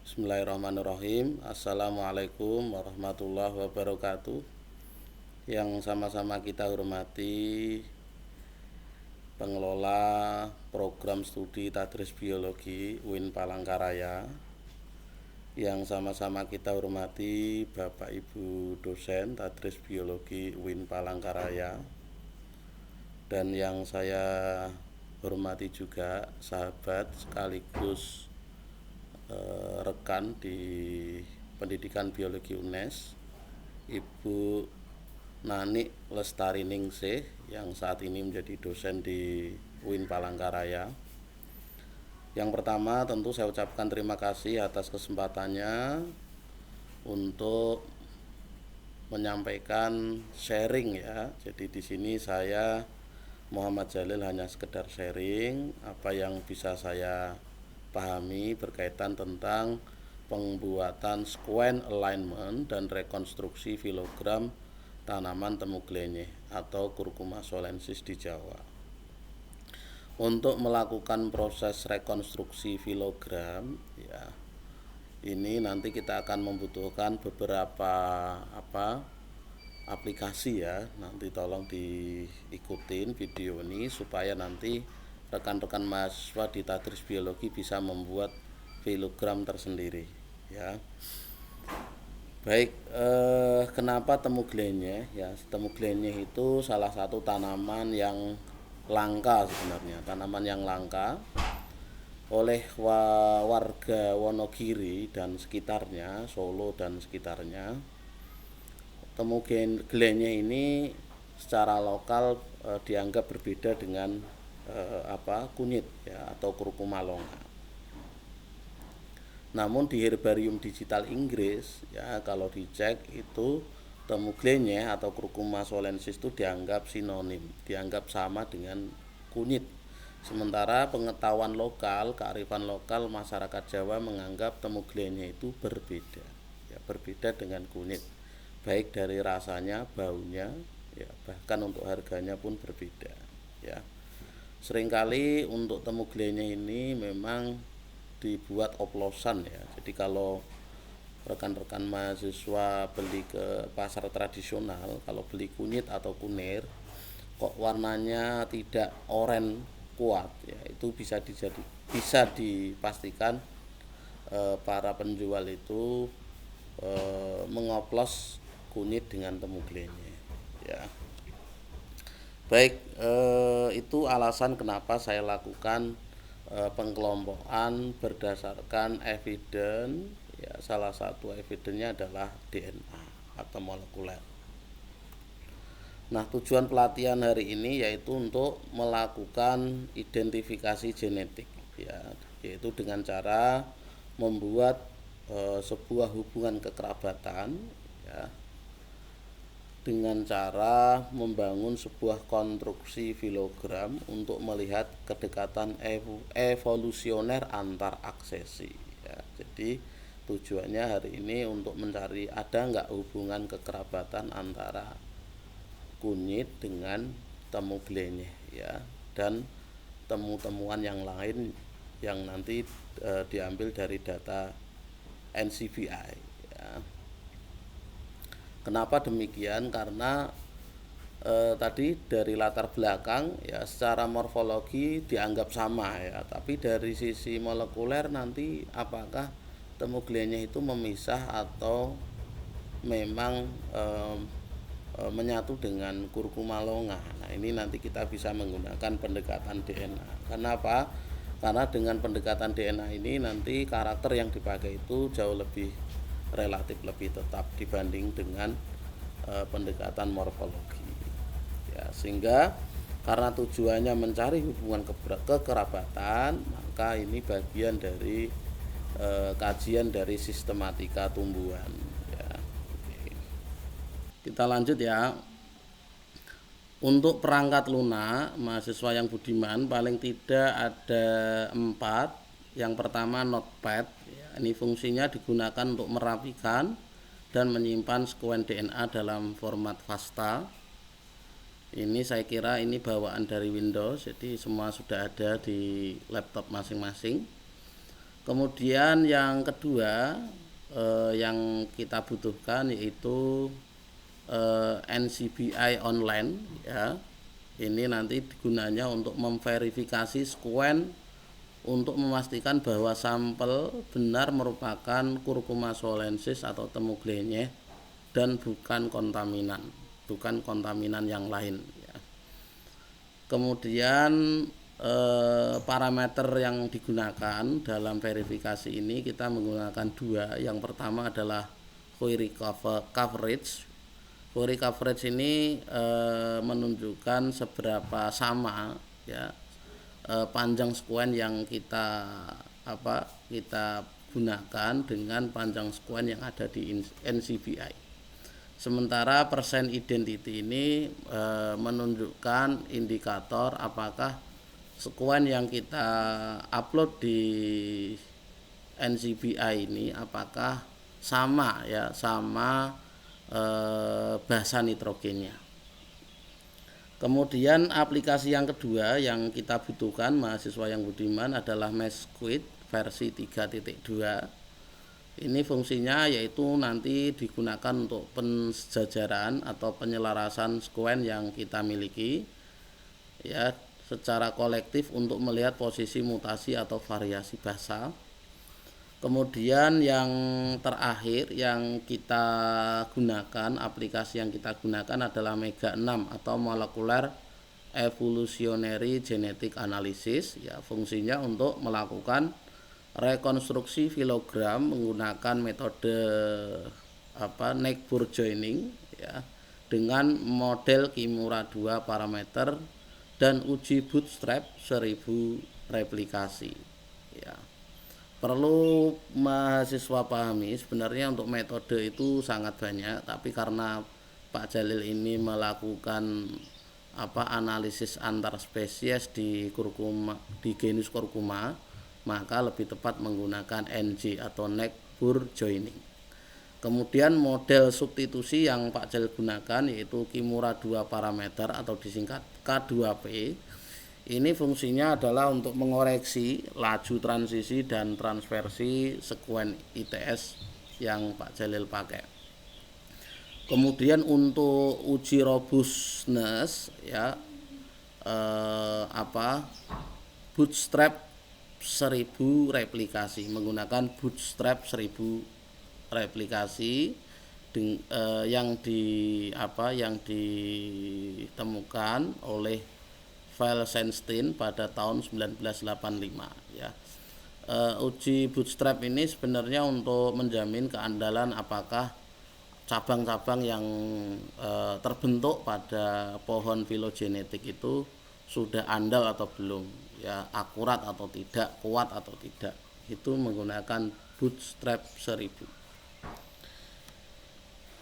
Bismillahirrahmanirrahim. Assalamualaikum warahmatullahi wabarakatuh. Yang sama-sama kita hormati pengelola program studi Tadris Biologi UIN Palangkaraya, yang sama-sama kita hormati Bapak Ibu dosen Tadris Biologi UIN Palangkaraya, dan yang saya hormati juga sahabat sekaligus rekan di pendidikan biologi UNES, Ibu Nani Lestari Ningsih, yang saat ini menjadi dosen di UIN Palangkaraya. Yang pertama tentu saya ucapkan terima kasih atas kesempatannya untuk menyampaikan sharing ya. Jadi di sini saya Muhammad Jalil hanya sekedar sharing apa yang bisa saya pahami berkaitan tentang pembuatan sequence alignment dan rekonstruksi filogram tanaman temu glenyeh atau Curcuma solensis di Jawa. Untuk melakukan proses rekonstruksi filogram ya, ini nanti kita akan membutuhkan beberapa aplikasi ya. Nanti tolong diikutin video ini supaya nanti rekan-rekan mahasiswa di Tadris Biologi bisa membuat filogram tersendiri ya. Baik, kenapa temu glenyeh ya? Temu glenyeh itu salah satu tanaman yang langka sebenarnya, tanaman yang langka oleh warga Wonogiri dan sekitarnya, Solo dan sekitarnya. Temu glenyeh ini secara lokal dianggap berbeda dengan kunyit ya, atau Curcuma longa. Namun di herbarium digital Inggris ya, kalau dicek itu temu glenyeh atau Curcuma solensis itu dianggap sinonim, dianggap sama dengan kunyit. Sementara pengetahuan lokal, kearifan lokal masyarakat Jawa menganggap temu glenyeh itu berbeda ya, berbeda dengan kunyit, baik dari rasanya, baunya ya, bahkan untuk harganya pun berbeda ya. Seringkali untuk temu glenyeh ini memang dibuat oplosan ya. Jadi kalau rekan-rekan mahasiswa beli ke pasar tradisional, kalau beli kunyit atau kunir kok warnanya tidak oranye kuat ya, itu bisa dipastikan para penjual itu mengoplos kunyit dengan temu glenyeh ya. Baik, itu alasan kenapa saya lakukan pengkelompokan berdasarkan eviden ya. Salah satu evidennya adalah DNA atau molekuler. Nah, tujuan pelatihan hari ini yaitu untuk melakukan identifikasi genetik ya, yaitu dengan cara membuat sebuah hubungan kekerabatan ya, dengan cara membangun sebuah konstruksi filogram untuk melihat kedekatan evolusioner antar aksesi ya. Jadi tujuannya hari ini untuk mencari ada nggak hubungan kekerabatan antara kunyit dengan temu glenyeh ya, dan temuan yang lain yang nanti diambil dari data NCBI ya. Kenapa demikian? Karena tadi dari latar belakang ya, secara morfologi dianggap sama ya, tapi dari sisi molekuler nanti apakah temu glenyeh itu memisah atau memang menyatu dengan Curcuma longa. Nah, ini nanti kita bisa menggunakan pendekatan DNA. Kenapa? Karena dengan pendekatan DNA ini nanti karakter yang dipakai itu jauh lebih relatif lebih tetap dibanding dengan pendekatan morfologi ya. Sehingga karena tujuannya mencari hubungan kekerabatan, maka ini bagian dari kajian dari sistematika tumbuhan ya. Oke. Kita lanjut ya. Untuk perangkat lunak mahasiswa yang budiman paling tidak ada 4. Yang pertama notepad ya, ini fungsinya digunakan untuk merapikan dan menyimpan sekuen DNA dalam format FASTA. Ini saya kira ini bawaan dari Windows, jadi semua sudah ada di laptop masing-masing. Kemudian yang kedua yang kita butuhkan yaitu NCBI online ya. Ini nanti gunanya untuk memverifikasi sekuen untuk memastikan bahwa sampel benar merupakan Curcuma solensis atau temu glenyeh dan bukan kontaminan yang lain ya. Kemudian parameter yang digunakan dalam verifikasi ini kita menggunakan dua. Yang pertama adalah query coverage. Query coverage ini menunjukkan seberapa sama ya panjang sekuen yang kita gunakan dengan panjang sekuen yang ada di NCBI. Sementara persen identity ini menunjukkan indikator apakah sekuen yang kita upload di NCBI ini apakah sama basa nitrogennya. Kemudian aplikasi yang kedua yang kita butuhkan mahasiswa yang budiman adalah Mesquite versi 3.2. Ini fungsinya yaitu nanti digunakan untuk pensejajaran atau penyelarasan sekuen yang kita miliki ya secara kolektif untuk melihat posisi mutasi atau variasi basa. Kemudian yang terakhir yang kita gunakan, aplikasi yang kita gunakan adalah MEGA 6 atau Molecular Evolutionary Genetic Analysis ya, fungsinya untuk melakukan rekonstruksi filogram menggunakan metode neck-burr joining ya, dengan model Kimura 2 parameter dan uji bootstrap 1000 replikasi ya. Perlu mahasiswa pahami sebenarnya untuk metode itu sangat banyak, tapi karena Pak Jalil ini melakukan analisis antar spesies di genus Curcuma, maka lebih tepat menggunakan NJ atau neck-burr joining. Kemudian model substitusi yang Pak Jalil gunakan yaitu Kimura 2 parameter atau disingkat K2P. Ini fungsinya adalah untuk mengoreksi laju transisi dan transversi sekuen ITS yang Pak Jalil pakai. Kemudian untuk uji robustness ya bootstrap 1000 replikasi, menggunakan bootstrap 1000 replikasi yang ditemukan oleh Felsenstein pada tahun 1985 ya. Uji bootstrap ini sebenarnya untuk menjamin keandalan apakah cabang-cabang yang terbentuk pada pohon filogenetik itu sudah andal atau belum ya, akurat atau tidak, kuat atau tidak. Itu menggunakan bootstrap 1000.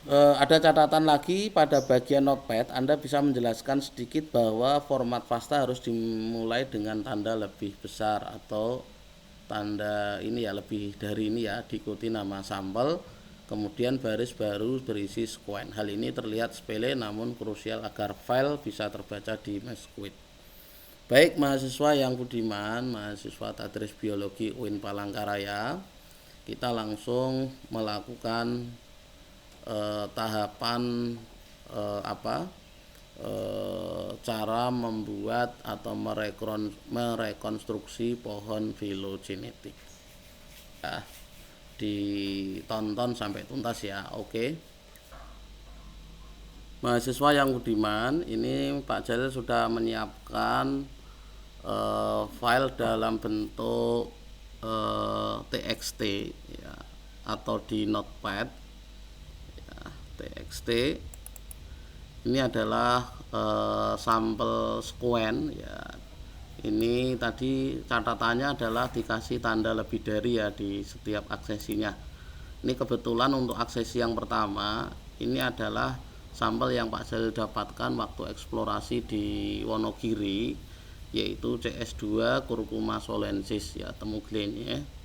Ada catatan lagi pada bagian notepad, Anda bisa menjelaskan sedikit bahwa format FASTA harus dimulai dengan tanda lebih besar atau tanda ini ya, lebih dari ini ya, diikuti nama sampel, kemudian baris baru berisi sekuen. Hal ini terlihat sepele namun krusial agar file bisa terbaca di Mesquite. Baik mahasiswa yang budiman, mahasiswa Tadris Biologi UIN Palangkaraya, kita langsung melakukan tahapan cara membuat atau merekonstruksi pohon filogenetik ya, ditonton sampai tuntas ya. Oke. Mahasiswa yang budiman, ini Pak Jalil sudah menyiapkan file dalam bentuk TXT ya, atau di notepad TXT. Ini adalah sampel sekuen ya. Ini tadi catatannya adalah dikasih tanda lebih dari ya di setiap aksesinya. Ini kebetulan untuk aksesi yang pertama ini adalah sampel yang Pak Jalil dapatkan waktu eksplorasi di Wonogiri, yaitu CS2 Curcuma solensis ya, temu glenyeh.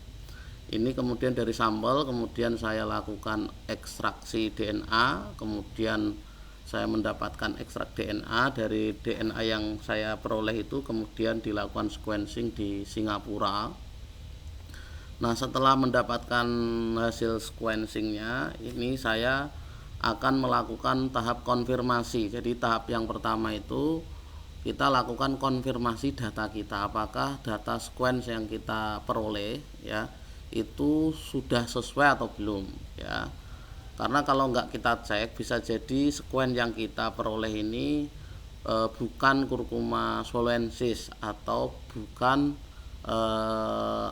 Ini kemudian dari sampel, kemudian saya lakukan ekstraksi DNA, kemudian saya mendapatkan ekstrak DNA. Dari DNA yang saya peroleh itu kemudian dilakukan sequencing di Singapura. Nah, setelah mendapatkan hasil sequencingnya, ini saya akan melakukan tahap konfirmasi. Jadi tahap yang pertama itu kita lakukan konfirmasi data kita, apakah data sequence yang kita peroleh ya itu sudah sesuai atau belum ya. Karena kalau nggak kita cek, bisa jadi sequence yang kita peroleh ini bukan Curcuma swalensis atau bukan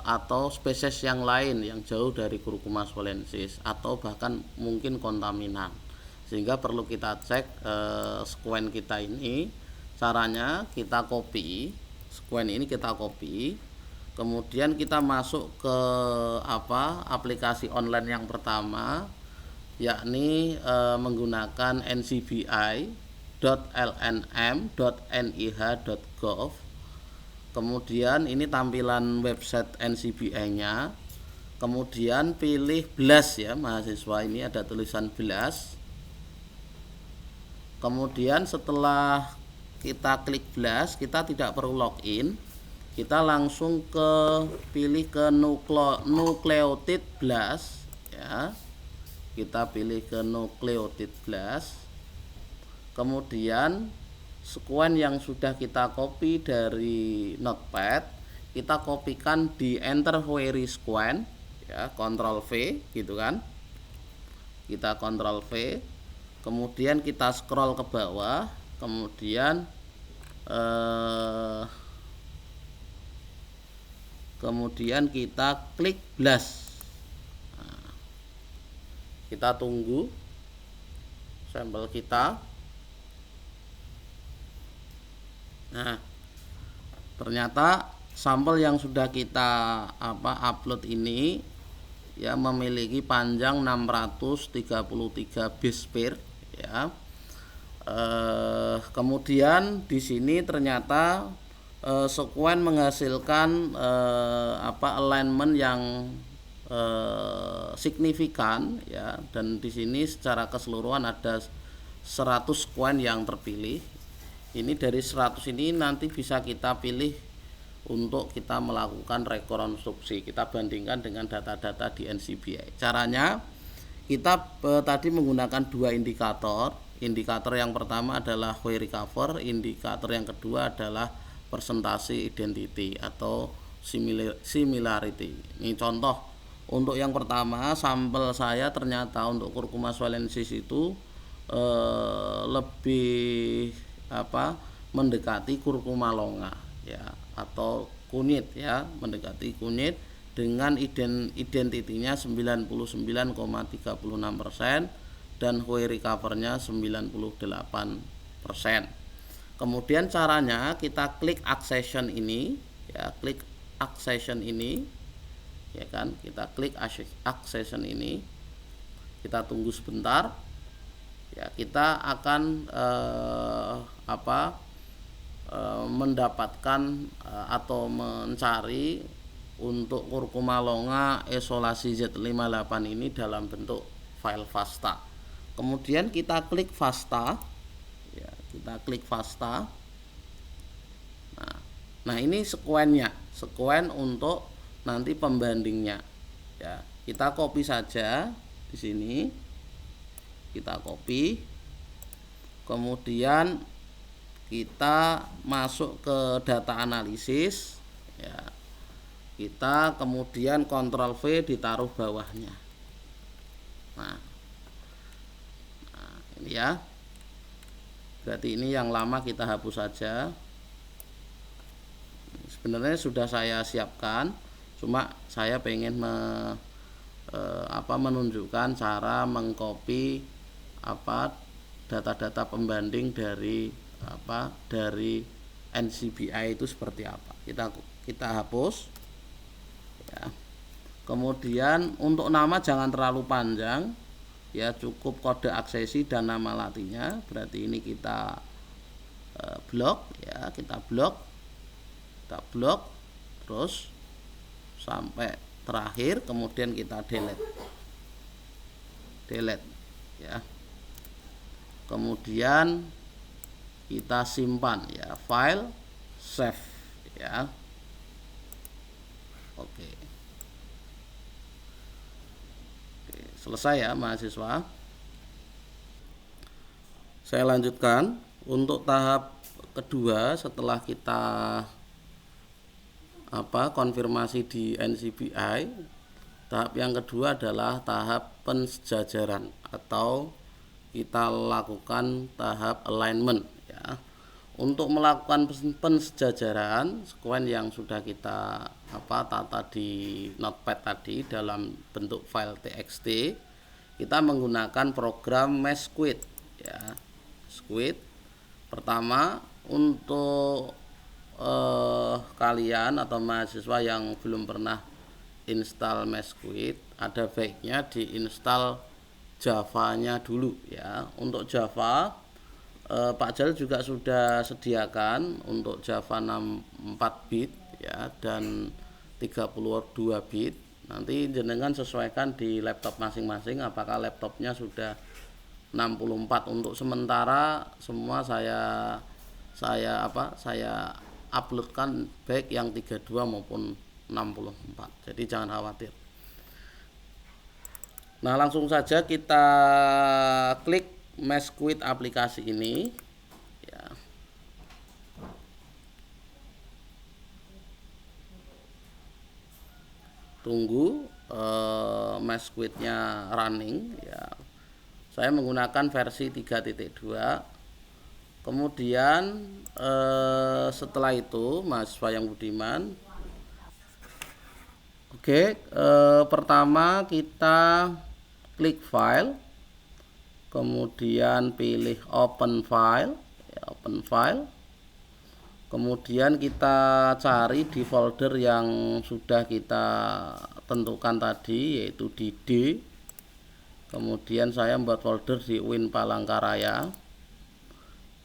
atau spesies yang lain yang jauh dari Curcuma swalensis, atau bahkan mungkin kontaminan, sehingga perlu kita cek sequence kita ini. Caranya kita copy sequence ini, kita copy, kemudian kita masuk ke aplikasi online yang pertama, yakni menggunakan ncbi.lnm.nih.gov. Kemudian ini tampilan website NCBI-nya. Kemudian pilih BLAST ya mahasiswa, ini ada tulisan BLAST. Kemudian setelah kita klik BLAST, kita tidak perlu login. Kita langsung pilih ke nucleotide BLAST ya. Kita pilih ke nucleotide BLAST. Kemudian sequence yang sudah kita copy dari notepad, kita kopikan di enter query sequence ya, Ctrl V gitu kan. Kita Ctrl V, kemudian kita scroll ke bawah, kemudian kita klik BLAST. Nah, kita tunggu sampel kita. Nah, ternyata sampel yang sudah kita upload ini ya memiliki panjang 633 base pair ya. Kemudian di sini ternyata sequence menghasilkan alignment yang signifikan ya, dan di sini secara keseluruhan ada 100 sequence yang terpilih. Ini dari 100 ini nanti bisa kita pilih untuk kita melakukan rekonstruksi. Kita bandingkan dengan data-data di NCBI. Caranya kita tadi menggunakan dua indikator. Indikator yang pertama adalah query cover, indikator yang kedua adalah persentase identity atau similarity. Ini contoh. Untuk yang pertama, sampel saya ternyata untuk Curcuma swalensis itu lebih mendekati Curcuma longa ya, atau kunyit ya, mendekati kunyit dengan identitinya 99,36% dan query covernya 98%. Kemudian caranya kita klik accession ini ya, klik accession ini ya kan, kita klik accession ini, kita tunggu sebentar ya, kita akan mendapatkan atau mencari untuk Curcuma longa isolasi Z58 ini dalam bentuk file FASTA. Kemudian kita klik FASTA ya, kita klik FASTA. Nah ini sequence untuk nanti pembandingnya ya. Kita copy saja di sini. Kita copy, kemudian kita masuk ke data analisis ya, kita kemudian Ctrl V ditaruh bawahnya. Nah ini ya, berarti ini yang lama kita hapus saja. Sebenarnya sudah saya siapkan, cuma saya pengen menunjukkan cara mengcopy data-data pembanding dari NCBI itu seperti apa. Kita hapus ya. Kemudian untuk nama jangan terlalu panjang ya, cukup kode aksesi dan nama latinnya. Berarti ini kita blok ya, kita blok terus sampai terakhir, kemudian kita delete ya. Kemudian kita simpan ya, file save ya. Oke. selesai ya mahasiswa. Saya lanjutkan untuk tahap kedua setelah kita konfirmasi di NCBI. Tahap yang kedua adalah tahap pensejajaran atau kita lakukan tahap alignment ya. Untuk melakukan pensejajaran sekuen yang sudah kita tata di notepad tadi dalam bentuk file txt, kita menggunakan program Mesquite ya. Mesquite pertama untuk kalian atau mahasiswa yang belum pernah install Mesquite, ada baiknya diinstal Java-nya dulu ya. Untuk Java Pak Jal juga sudah sediakan untuk Java 64 bit ya dan 32 bit. Nanti jenengan sesuaikan di laptop masing-masing apakah laptopnya sudah 64. Untuk sementara semua saya uploadkan baik yang 32 maupun 64. Jadi jangan khawatir. Nah, langsung saja kita klik Mesquite aplikasi ini ya. Tunggu Mesquite-nya running ya. Saya menggunakan versi 3.2. Kemudian setelah itu mahasiswa yang budiman, pertama kita klik file, kemudian pilih open file ya, open file. Kemudian kita cari di folder yang sudah kita tentukan tadi, yaitu di D. Kemudian saya membuat folder di UIN Palangkaraya.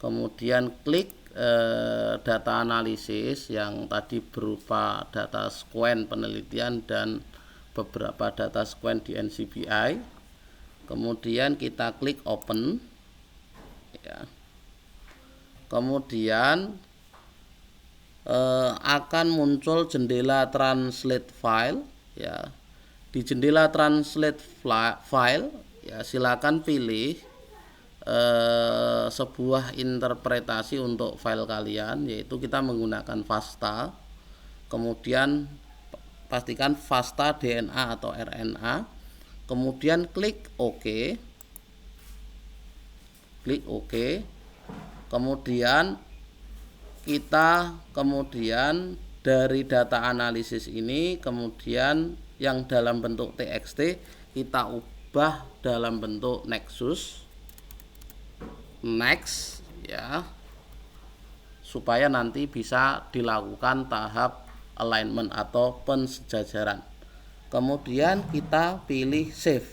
Kemudian klik data analisis yang tadi berupa data sekuen penelitian dan beberapa data sekuen di NCBI. Kemudian kita klik open ya. Kemudian akan muncul jendela translate file ya. Di jendela translate file ya, silakan pilih sebuah interpretasi untuk file kalian, yaitu kita menggunakan FASTA. Kemudian pastikan FASTA DNA atau RNA. Kemudian klik OK. Klik OK. Kemudian kita dari data analisis ini kemudian yang dalam bentuk TXT kita ubah dalam bentuk Nexus. Next ya, supaya nanti bisa dilakukan tahap alignment atau pensejajaran. Kemudian kita pilih save.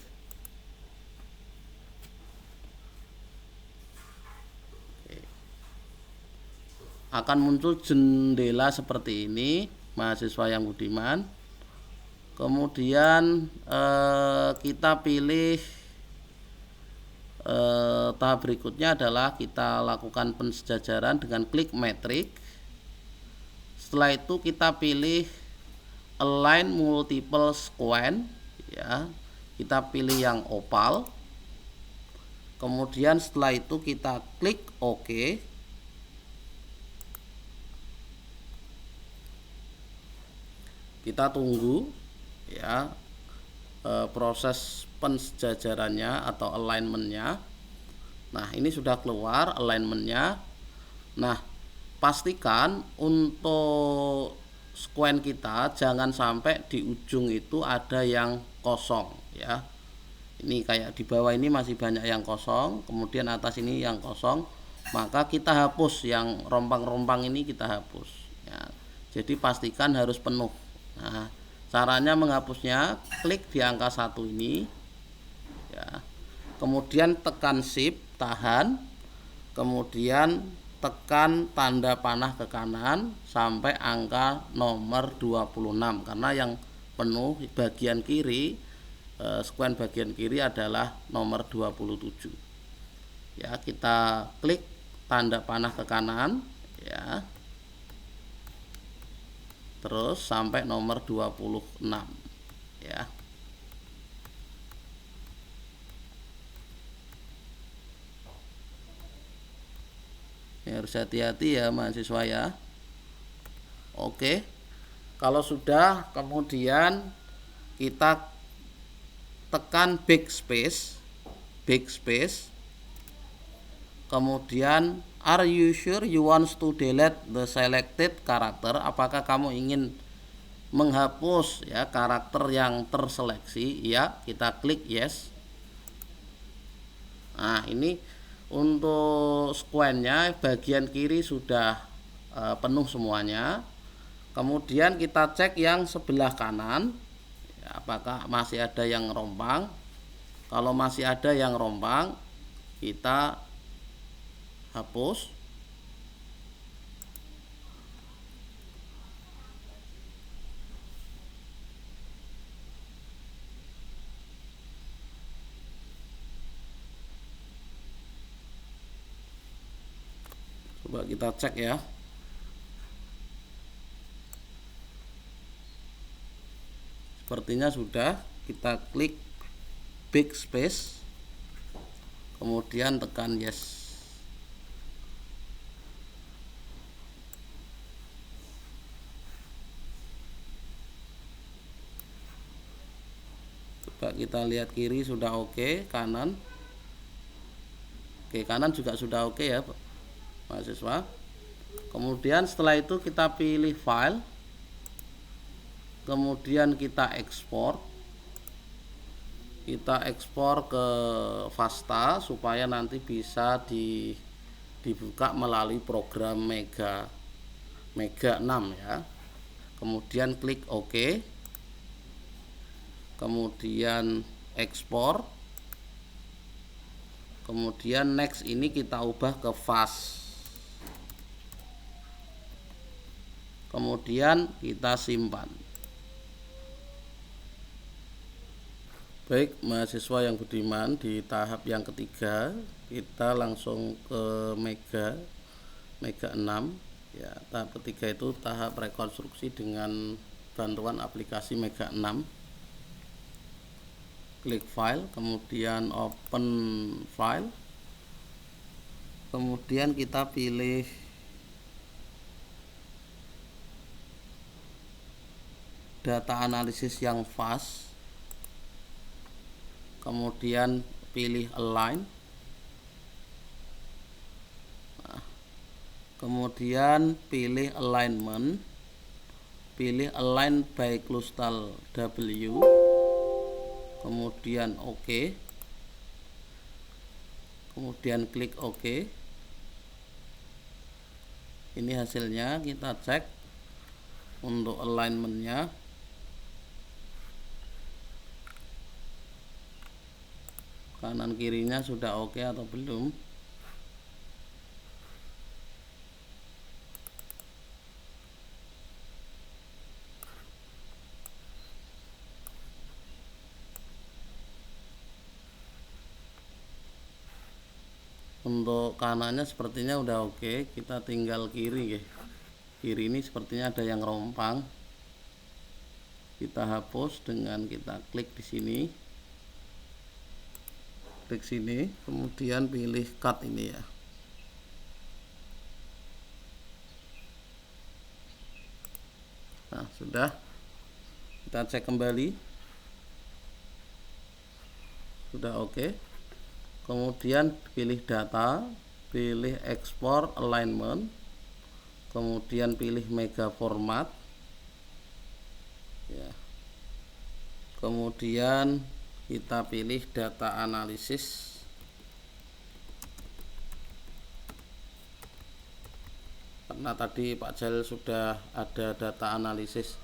Akan muncul jendela seperti ini mahasiswa yang budiman. Kemudian kita pilih tahap berikutnya adalah kita lakukan pensejajaran dengan klik metrik. Setelah itu kita pilih align multiple square ya. Kita pilih yang opal. Kemudian setelah itu kita klik OK. Kita tunggu ya proses pensejajarannya atau alignmentnya. Nah, ini sudah keluar alignmentnya. Nah, pastikan untuk sekuen kita jangan sampai di ujung itu ada yang kosong ya. Ini kayak di bawah ini masih banyak yang kosong, kemudian atas ini yang kosong, maka kita hapus yang rompang-rompang ini, kita hapus ya. Jadi pastikan harus penuh. Nah, caranya menghapusnya, klik di angka 1 ini ya. Kemudian tekan shift, tahan. Kemudian tekan tanda panah ke kanan sampai angka nomor 26, karena yang penuh bagian kiri, sekuen bagian kiri adalah nomor 27. Ya, kita klik tanda panah ke kanan ya. Terus sampai nomor 26 ya. harus hati-hati ya mahasiswa ya. Oke, kalau sudah, kemudian kita tekan backspace, kemudian are you sure you want to delete the selected character? Apakah kamu ingin menghapus ya karakter yang terseleksi? Ya, kita klik yes. Nah, ini untuk square-nya bagian kiri sudah penuh semuanya. Kemudian kita cek yang sebelah kanan, ya, apakah masih ada yang rompang. Kalau masih ada yang rompang, kita hapus. Coba kita cek ya. Sepertinya sudah. Kita klik backspace, kemudian tekan yes. Coba kita lihat kiri sudah oke, kanan. Oke, kanan juga sudah oke ya mahasiswa. Kemudian setelah itu kita pilih file, kemudian kita ekspor ke Vasta supaya nanti bisa dibuka melalui program Mega 6 ya. Kemudian klik OK, kemudian ekspor, kemudian next, ini kita ubah ke fast, kemudian kita simpan. Baik mahasiswa yang budiman, di tahap yang ketiga kita langsung ke Mega 6 ya. Tahap ketiga itu tahap rekonstruksi dengan bantuan aplikasi Mega 6. Klik file, kemudian open file, kemudian kita pilih data analisis yang fast, kemudian pilih align, kemudian pilih alignment, pilih align by cluster W, kemudian OK, kemudian klik OK. Ini hasilnya, kita cek untuk alignmentnya. Kanan kirinya sudah oke atau belum. Untuk kanannya sepertinya udah oke. Kita tinggal kiri ya. Kiri ini sepertinya ada yang rompang. Kita hapus dengan kita klik di sini. Klik sini, kemudian pilih cut ini ya. Nah, sudah. Kita cek kembali. Sudah oke. Kemudian pilih data, pilih export alignment, kemudian pilih mega format ya. Kemudian kita pilih data analisis, karena tadi Pak Jal sudah ada data analisis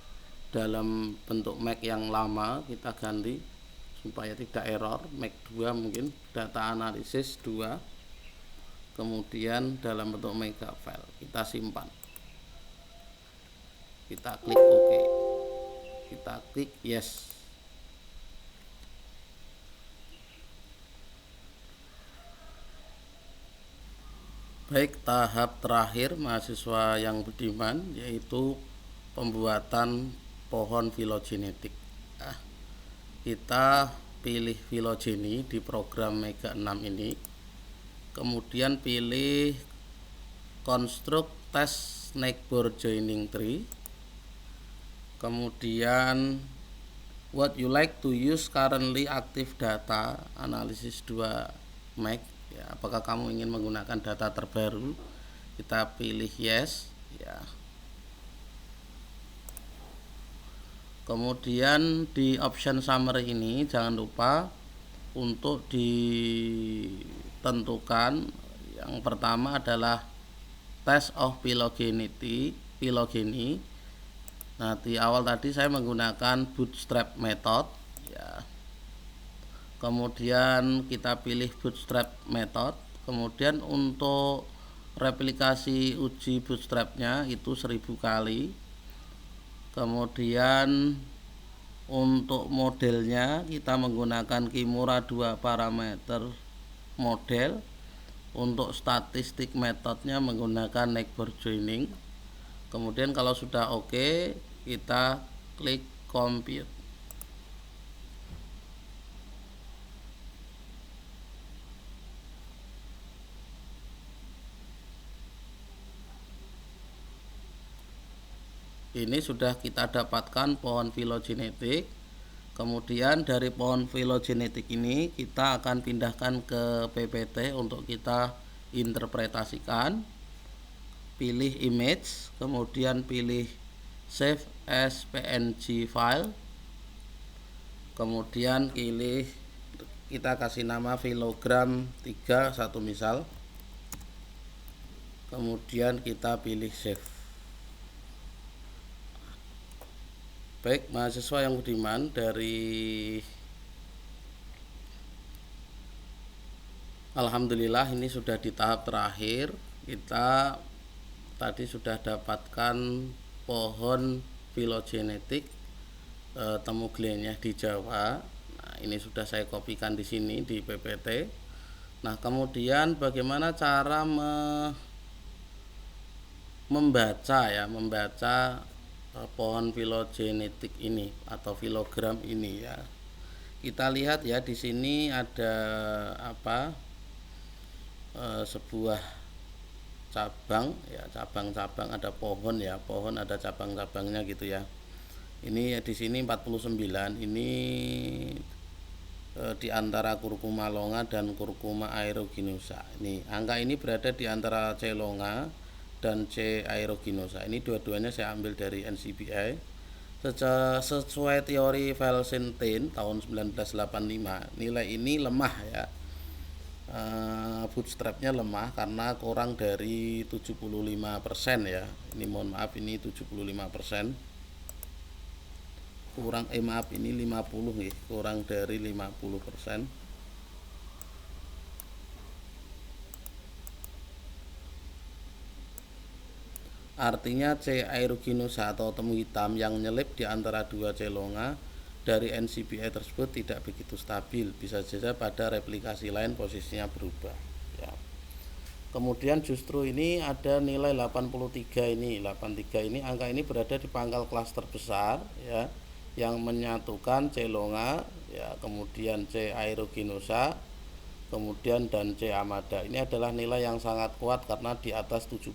dalam bentuk Mac yang lama, kita ganti supaya tidak error. Mac 2 mungkin, data analisis 2, kemudian dalam bentuk mega file, kita simpan, kita klik OK, kita klik yes. Baik, tahap terakhir mahasiswa yang budiman, yaitu pembuatan pohon filogenetik. Nah, kita pilih filogeni di program Mega 6 ini, kemudian pilih construct test neighbor joining tree. Kemudian what you like to use currently active data analisis 2 meg, ya, apakah kamu ingin menggunakan data terbaru? Kita pilih yes, ya. Kemudian di option summary ini jangan lupa untuk ditentukan yang pertama adalah test of phylogeny. Nah, di awal tadi saya menggunakan bootstrap method, ya. Kemudian kita pilih bootstrap method. Kemudian untuk replikasi uji bootstrapnya itu 1000 kali. Kemudian untuk modelnya kita menggunakan Kimura 2 parameter model. Untuk statistik metodenya menggunakan neighbor joining. Kemudian kalau sudah oke, kita klik compute. Ini sudah kita dapatkan pohon filogenetik. Kemudian dari pohon filogenetik ini kita akan pindahkan ke PPT untuk kita interpretasikan. Pilih image, kemudian pilih save as png file. Kemudian pilih, kita kasih nama filogram 3 satu misal. Kemudian kita pilih save. Baik, mahasiswa yang budiman, dari alhamdulillah ini sudah di tahap terakhir. Kita tadi sudah dapatkan pohon filogenetik temu glennya di Jawa. Nah, ini sudah saya kopikan di sini di PPT. Nah, kemudian bagaimana cara membaca pohon filogenetik ini atau filogram ini, ya. Kita lihat ya, di sini ada sebuah cabang, ya, cabang-cabang, ada pohon, ya, pohon ada cabang-cabangnya gitu ya. Ini di sini 49, ini di antara Curcuma longa dan Curcuma aeruginosa. Ini angka ini berada di antara C longa dan C aeruginosa. Ini dua-duanya saya ambil dari NCBI. Sesuai teori Felsenstein tahun 1985, nilai ini lemah, ya. Bootstrapnya lemah karena kurang dari 75%, ya. Ini mohon maaf, ini 75%. Ini 50 nih, kurang dari 50%. Artinya C aeruginosa atau temu hitam yang nyelip di antara dua C longa dari NCBI tersebut tidak begitu stabil, bisa saja pada replikasi lain posisinya berubah, ya. Kemudian justru ini ada nilai 83 ini, 83 ini, angka ini berada di pangkal klaster besar, ya, yang menyatukan C longa, ya, kemudian C aeruginosa, kemudian dan C amada. Ini adalah nilai yang sangat kuat karena di atas 70%.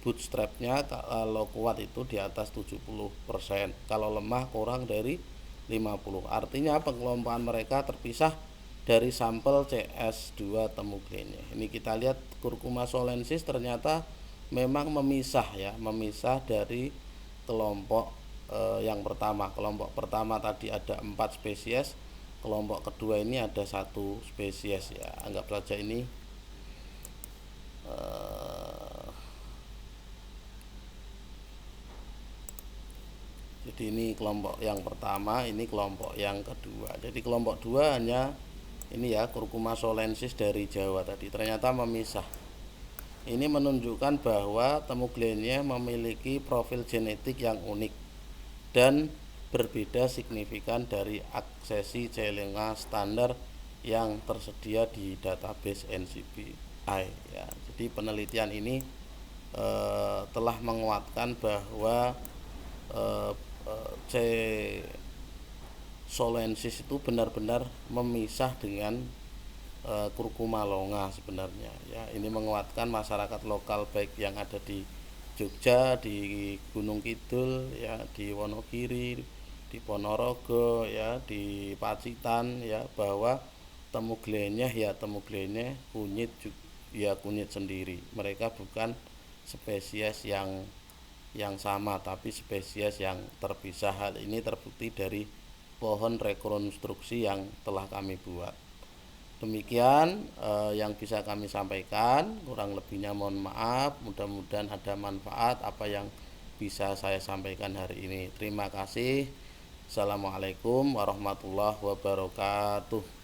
Bootstrapnya kalau kuat itu di atas 70%, kalau lemah kurang dari 50. Artinya pengelompokan mereka terpisah dari sampel CS2 temu glennya. Ini kita lihat Curcuma solensis ternyata memang memisah, ya, memisah dari kelompok yang pertama. Kelompok pertama tadi ada 4 spesies, kelompok kedua ini ada 1 spesies, ya. Anggap saja ini jadi ini kelompok yang pertama, ini kelompok yang kedua. Jadi kelompok 2 hanya ini, ya, Curcuma solensis dari Jawa tadi ternyata memisah. Ini menunjukkan bahwa temu glennya memiliki profil genetik yang unik dan berbeda signifikan dari aksesi C longa standar yang tersedia di database NCBI, ya. Jadi penelitian ini telah menguatkan bahwa C solensis itu benar-benar memisah dengan Curcuma longa sebenarnya ya. Ini menguatkan masyarakat lokal baik yang ada di Jogja, di Gunung Kidul ya, di Wonogiri, di Ponorogo ya, di Pacitan ya, bahwa temu glenyeh ya temu glenyeh, kunyit ya kunyit sendiri. Mereka bukan spesies yang sama tapi spesies yang terpisah. Hal ini terbukti dari pohon rekonstruksi yang telah kami buat. Demikian yang bisa kami sampaikan, kurang lebihnya mohon maaf. Mudah-mudahan ada manfaat apa yang bisa saya sampaikan hari ini. Terima kasih. Assalamualaikum warahmatullahi wabarakatuh.